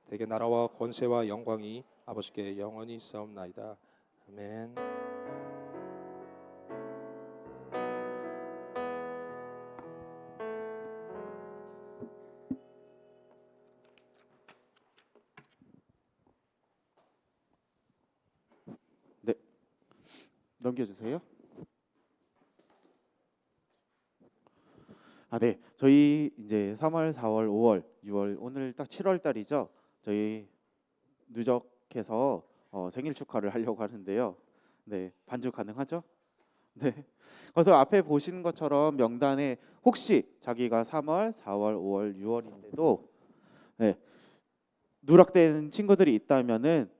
대개 나라와 권세와 영광이 아버지께 영원히 있사옵나이다. 아멘. 네, 넘겨주세요. 네, 저희 이제 3월, 4월, 5월, 6월, 오늘 딱 7월 달이죠. 저희 누적해서 생일 축하를 하려고 하는데요. 네, 반주 가능하죠? 네. 그래서 앞에 보시는 것처럼 명단에 혹시 자기가 3월, 4월, 5월, 6월인데도 누락된 친구들이 있다면은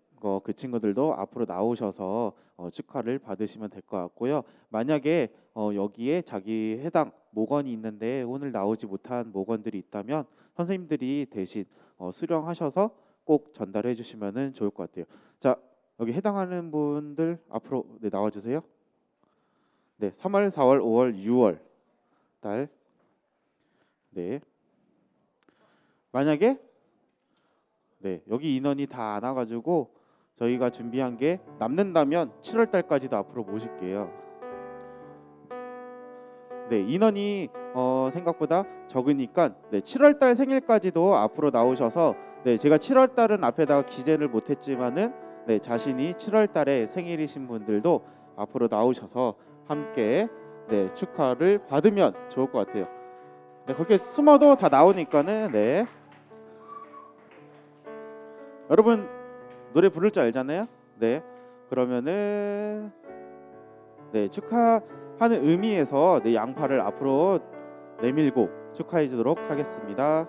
그 친구들도 앞으로 나오셔서 축하를 받으시면 될 것 같고요. 만약에 여기에 자기 해당 목원이 있는데 오늘 나오지 못한 목원들이 있다면 선생님들이 대신 수령하셔서 꼭 전달해 주시면 좋을 것 같아요. 자, 여기 해당하는 분들 앞으로 나와주세요. 네, 3월, 4월, 5월, 6월 달. 네. 만약에 여기 인원이 다 안 와가지고 저희가 준비한 게 남는다면 7월 달까지도 앞으로 모실게요. 네, 인원이 생각보다 적으니까 7월 달 생일까지도 앞으로 나오셔서 제가 7월 달은 앞에다가 기재를 못했지만은 자신이 7월 달에 생일이신 분들도 앞으로 나오셔서 함께 축하를 받으면 좋을 것 같아요. 그렇게 숨어도 다 나오니까는 여러분 노래 부를 줄 알잖아요. 그러면은 축하하는 의미에서 양팔을 앞으로 내밀고 축하해 주도록 하겠습니다.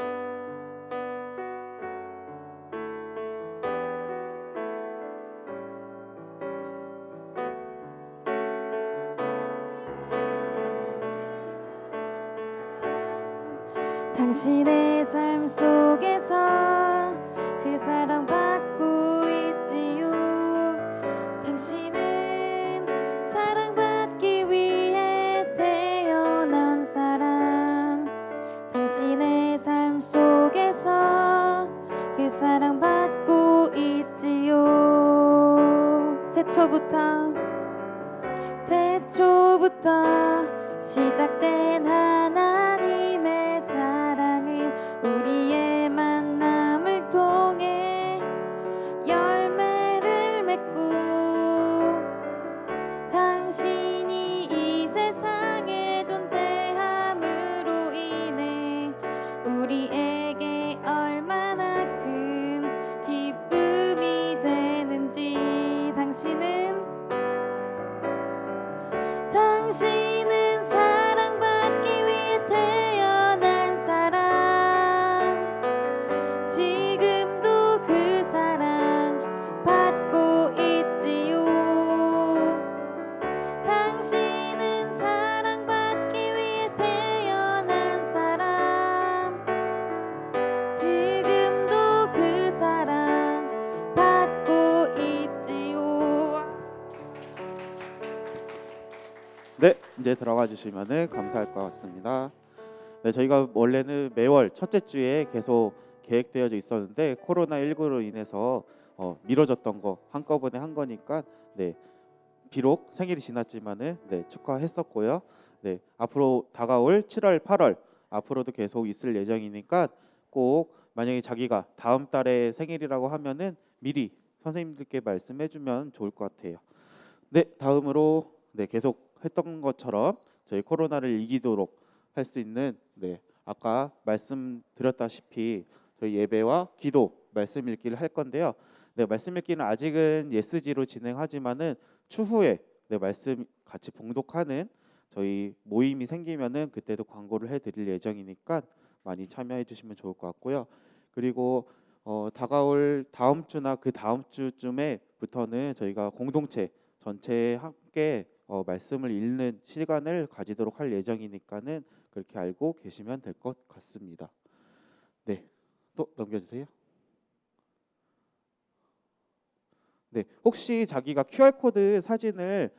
당신의 삶 속에서 그 사랑 받고 있지요. 당신은 사랑받기 위해 태어난 사람. 당신의 삶 속에서 그 사랑 받고 있지요. 태초부터 시작된 하나님의 사랑은 우리의 만남을 통해 열매를 맺고 당신이 이 세상에 존재함으로 인해 우리에게 얼마나 큰 기쁨이 되는지. 당신은 사랑받기 위해 태어난 사람. 지금도 그 사랑 받고 있지요. 당신은 사랑받기 위해 태어난 사람. 지금도 그 사랑 받고 있지요. 네, 이제 들어가 주시면 감사할 것 같습니다. 저희가 원래는 매월 첫째 주에 계속 계획되어져 있었는데 코로나19로 인해서 미뤄졌던 거 한꺼번에 한 거니까 네, 비록 생일이 지났지만은 네, 축하했었고요. 네, 앞으로 다가올 7월, 8월 앞으로도 계속 있을 예정이니까 꼭 만약에 자기가 다음 달에 생일이라고 하면은 미리 선생님들께 말씀해주면 좋을 것 같아요. 네, 다음으로 네, 계속 했던 것처럼 저희 코로나를 이기도록 할 수 있는 네, 아까 말씀드렸다시피 저희 예배와 기도, 말씀 읽기를 할 건데요. 네, 말씀 읽기는 아직은 예스지로 진행하지만은 추후에 네, 말씀 같이 봉독하는 저희 모임이 생기면은 그때도 광고를 해드릴 예정이니까 많이 참여해 주시면 좋을 것 같고요. 그리고 다가올 다음 주나 그 다음 주쯤에부터는 저희가 공동체 전체 함께 말씀을 읽는 시간을 가지도록 할 예정이니까는 그렇게 알고 계시면 될 것 같습니다. 네, 또 넘겨주세요. 네, 혹시 자기가 QR코드 사진을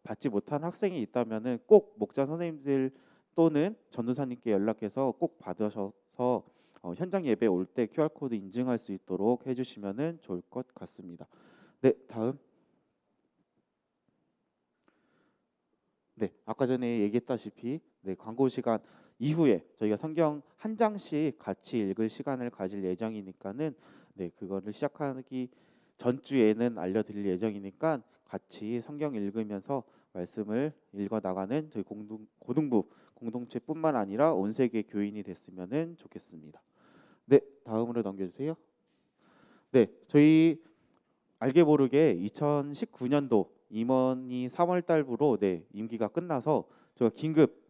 받지 못한 학생이 있다면은 꼭 목자 선생님들 또는 전도사님께 연락해서 꼭 받으셔서 현장 예배 올 때 QR코드 인증할 수 있도록 해주시면은 좋을 것 같습니다. 네, 다음. 네, 아까 전에 얘기했다시피 네, 광고 시간 이후에 저희가 성경 한 장씩 같이 읽을 시간을 가질 예정이니까는 네, 그거를 시작하기 전주에는 알려드릴 예정이니까 같이 성경 읽으면서 말씀을 읽어 나가는 저희 고등부 공동체뿐만 아니라 온 세계 교인이 됐으면은 좋겠습니다. 네, 다음으로 넘겨주세요. 네, 저희 알게 모르게 2019년도 임원이 3월 달부로 네, 임기가 끝나서 제가 긴급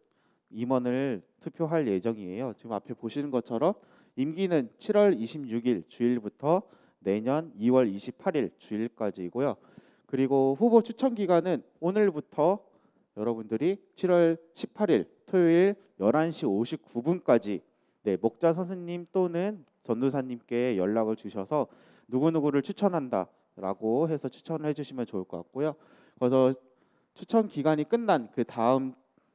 임원을 투표할 예정이에요. 지금 앞에 보시는 것처럼 임기는 7월 26일 주일부터 내년 2월 28일 주일까지이고요. 그리고 후보 추천 기간은 오늘부터 여러분들이 7월 18일 토요일 11시 59분까지 네, 목자 선생님 또는 전도사님께 연락을 주셔서 누구누구를 추천한다라고 해서 추천을 해주시면 좋을 것 같고요. 그래서 추천 기간이 끝난 그 다음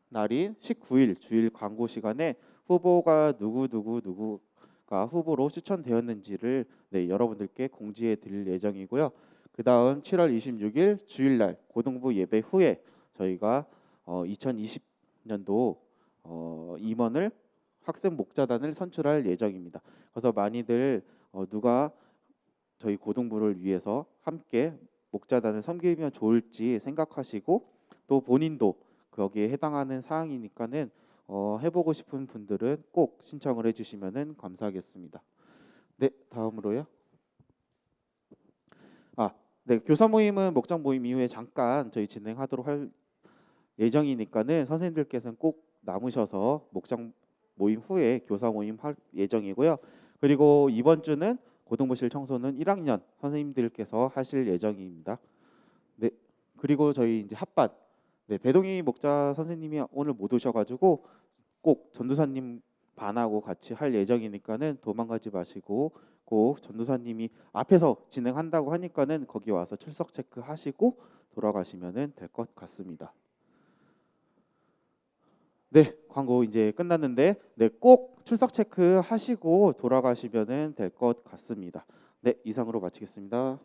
날인 19일 주일 광고 시간에 후보가 누구가 후보로 추천되었는지를 네, 여러분들께 공지해 드릴 예정이고요. 그 다음 7월 26일 주일날 고등부 예배 후에 저희가 2020년도 임원을 학생 목자단을 선출할 예정입니다. 그래서 많이들 누가 저희 고등부를 위해서 함께 목자단을 섬기면 좋을지 생각하시고 또 본인도 거기에 해당하는 사항이니까는 해보고 싶은 분들은 꼭 신청을 해주시면은 감사하겠습니다. 네, 다음으로요. 네, 교사 모임은 목장 모임 이후에 잠깐 저희 진행하도록 할 예정이니까는 선생님들께서는 꼭 남으셔서 목장 모임 후에 교사 모임 할 예정이고요. 그리고 이번 주는 고등부실 청소는 1학년 선생님들께서 하실 예정입니다. 네, 그리고 저희 이제 합반 네, 배동희 목자 선생님이 오늘 못 오셔가지고 꼭 전도사님 반하고 같이 할 예정이니까는 도망가지 마시고 꼭 전도사님이 앞에서 진행한다고 하니까는 거기 와서 출석 체크하시고 돌아가시면은 될 것 같습니다. 네, 광고 이제 끝났는데 네, 꼭 출석 체크하시고 돌아가시면은 될 것 같습니다. 네, 이상으로 마치겠습니다.